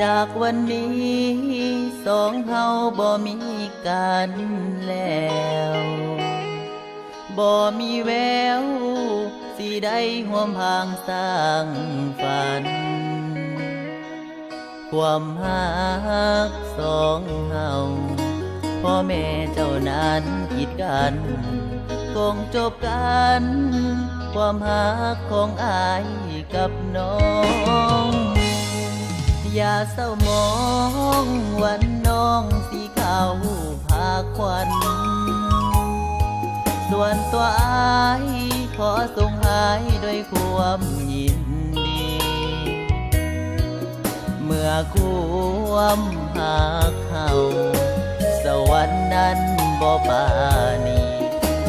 จากวันนี้สองเฮาบ่มีกันแล้วบ่มีแววสิได้ห่วมพางสร้างฝันความหักสองเฮาพ่อแม่เจ้านั้นกีดกันคงจบกันความหักของอายกับน้องอย่าเศร้ามองวันน้องสีขาวพาควันส่วนตัวอายขอส่งหายด้วยความยินดีเมื่อความหักเฮาสวรรค์นั้นบ่ปานี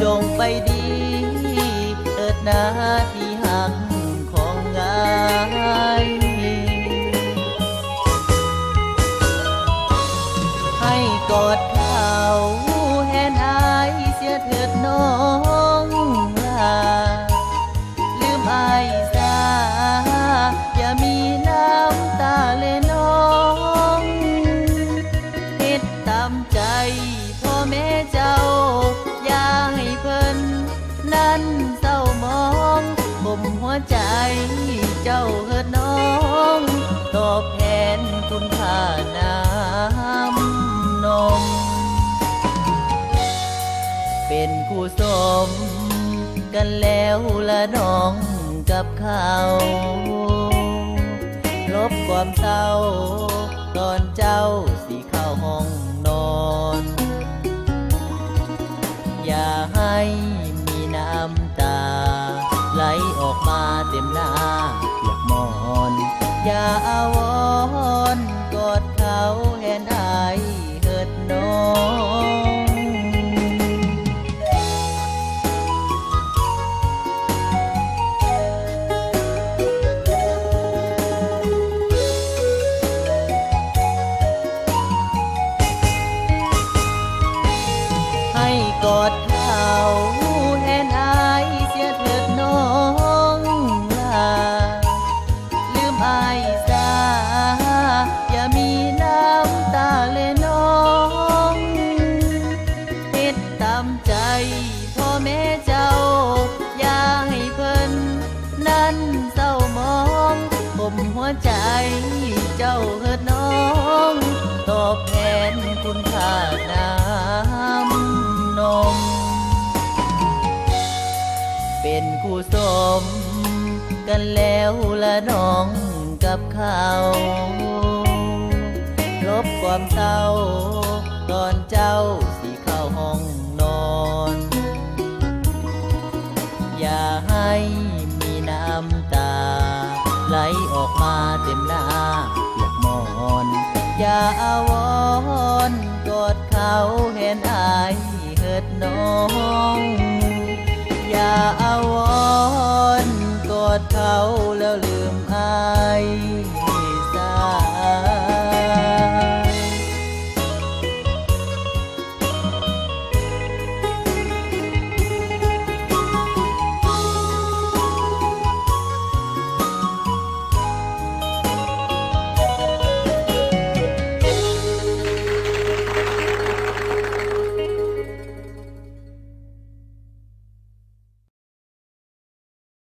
จงไปดีเถิดนาที่หักของงายให้กอดเขาแหนอายเสียเถิดน้องลาลืมอายซาอย่ามีน้ำตาเลยน้องเฮ็ดตามใจพ่อแม่เจ้าอย่าให้เพิ่นนั้นเศร้ามองบ่มหัวใจเจ้าเถิดน้องตอบแทนคุณค่าน้ำนมเป็นคู่สมกันแล้วละน้องกับเขาลบความเศร้าตอนเจ้าสิเข้าห้องนอนอย่าให้มีน้ำตาไหลออกมาเต็มหน้าเปียกหมอนอย่าอาวรณ์กอดเขาแหนอายเถิดน้องให้กอดเขาแหนอายเสียเถิดน้องลาลืมอายซาอย่ามีน้ำตาเลยน้องเฮ็ดตามใจพ่อแม่เจ้าอย่าให้เพิ่นนั้นเศร้ามองบ่มหัวใจเจ้าเถิดน้องตอบแทนคุณค่าน้ำนมเป็นคู่สมกันแล้วละน้องกับเขาลบความเศร้าตอนเจ้าสิเข้าห้องนอนอย่าให้มีน้ำตาไหลออกมาเต็มหน้าเปียกหมอนอย่าอาวรณ์กอดเขาแหนอายเถิดน้องอย่าอาวรณ์กอดเขาแล้วลืมอาย